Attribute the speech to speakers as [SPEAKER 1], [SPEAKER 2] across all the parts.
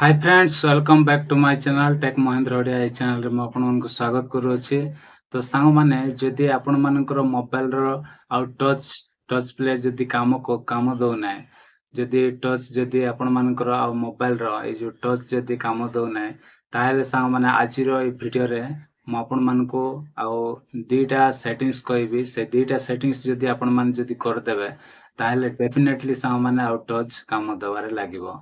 [SPEAKER 1] Hi friends welcome back to my channel tech Mahendra Odia ए channel रे म आपन स्वागत करू अछि। तो सांग माने जदि आपन मानकर मोबाइल रो आउ टच प्ले जदि काम दो ना जदि टच जदि आपन मानकर आउ मोबाइल रो ए जो टच जदि काम दो ना ताहेले सांग माने आज रो ए वीडियो रे म आपन मानको आउ दीटा सेटिंग्स कहबी से दीटा सेटिंग्स जदि आपन मान जदि कर देबे ताहेले डेफिनेटली सांग माने आउ टच काम दबारे लागिवो।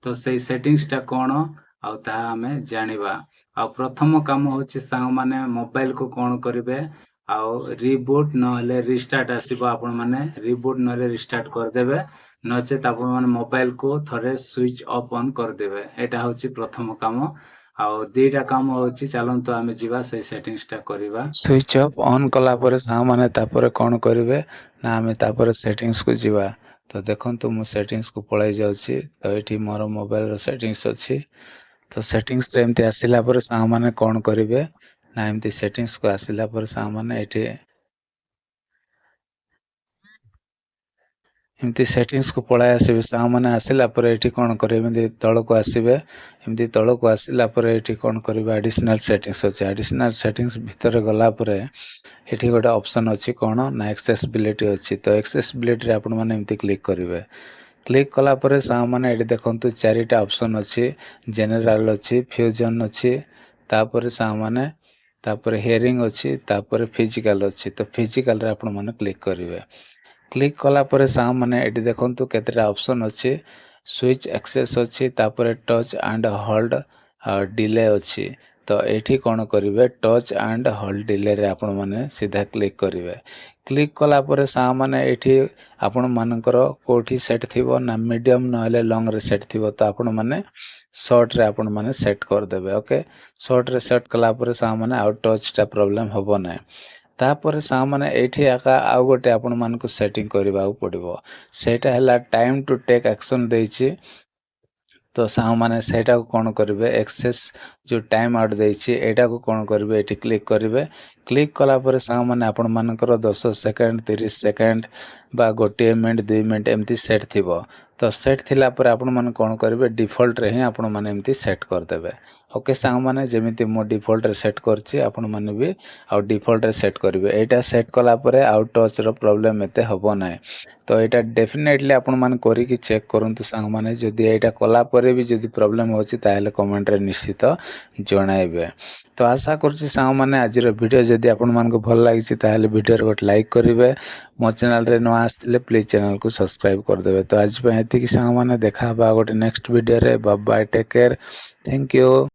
[SPEAKER 1] तो सेई सेटिंग्स टा कोन आउ ता हमें जानिबा। आउ प्रथम काम होछि सांग माने मोबाइल को कोन करिवे आउ रिबूट नहले रिस्टार्ट आसीबो आपन माने रिबूट नहले रिस्टार्ट कर देबे नचेत आपन माने मोबाइल को थरे स्विच ऑफ ऑन कर देबे। एटा होछि प्रथम काम। आउ दीटा काम होछि चलंतु हमें जीवा से सेटिंग्स टा करिवा। स्विच ऑफ ऑन कला परे सांग माने तापरे कोन करिवे ना हमें तापरे सेटिंग्स को जीवा। तो देखंतु मु सेटिंग्स को पळाई जाउछि। तो एठी मोर मोबाइल रो सेटिंग्स अछि। तो सेटिंग्स रे एमती आसिला परे सांग माने कोन करिवे ना एमती सेटिंग्स को आसिला परे सांग माने एठी एमती सेटिंग्स को पळाई आसीबे सांग माने आसिला परे एठी कोन करिवे एमती तळ को आसीबे एमती तळ को आसिला परे एठी कोन करिवे एडिशनल सेटिंग्स अछि। एडिशनल सेटिंग्स भितर गला परे एठी गोटे ऑप्शन अछि कोन ना एक्सेसिबिलिटी अछि। तो एक्सेसिबिलिटी रे आपण माने एमती क्लिक करिवे। क्लिक कला परे सांग माने एठी देखंतु चारिटा ऑप्शन अछि। जनरल अछि फ्यूजन अछि तापरे सांग माने तापरे हियरिंग अछि तापरे फिजिकल अछि। तो फिजिकल रे आपण माने क्लिक करिवे। क्लिक कला परे सांग माने एठी देखंतु केतेटा ऑप्शन अछि। स्विच एक्सेस अछि तापरे टच एंड होल्ड डिले अछि। तो एठी कोन करिवे टच एंड होल्ड डिले रे आपण माने सीधा क्लिक करिवे। क्लिक कला परे सांग माने एठी आपण मानकर कोठी सेट थिबो ना मीडियम नहले लॉन्ग रे सेट थिबो। तो आपण माने शॉर्ट रे आपण माने सेट कर देबे। ओके शॉर्ट रे सेट कला परे सांग माने आउ टच टा प्रॉब्लम होबो नै। तापरे सांग माने एठी आका आउ गोटे आपण मानको सेटिंग करबा पड़िबो। सेटा हला टाइम टू टेक एक्शन देछि। तो सांग माने सेटा को कोन करिवे एक्सेस जो टाइम आउट देछि एटा को कोन करिवे एठी क्लिक करिवे। क्लिक कला परे सांग माने आपण मानकर 10 सेकंड 30 सेकंड बा गोटे मिनिट 2 मिनिट एमती सेट थिबो। तो सेट थिला परे आपण माने कोन करिवे डिफॉल्ट रे ही आपण माने एमती सेट कर देबे। ओके सांग माने जेमिति मो डिफॉल्ट रे सेट करछि आपण माने भी आउ डिफॉल्ट रे सेट करिवे। एटा सेट कला परे आउ टच रो प्रॉब्लम एते हबो नै। तो एटा डेफिनेटली आपण माने करी कि चेक करंतु सांग माने जदि एटा कला परे भी जदि प्रॉब्लम होछि ताहेले कमेंट रे निश्चित जणाइबे। तो आशा करछि सांग माने आज रो वीडियो जदि आपण मानको भल लागिछि ताहेले वीडियो रे गोटे लाइक करिवे। मो चैनल रे न आस्थिले प्लीज चैनल को सब्सक्राइब कर देबे। तो आज पे हेति कि सांग माने देखा बा गोटे नेक्स्ट वीडियो रे bye bye take care thank you.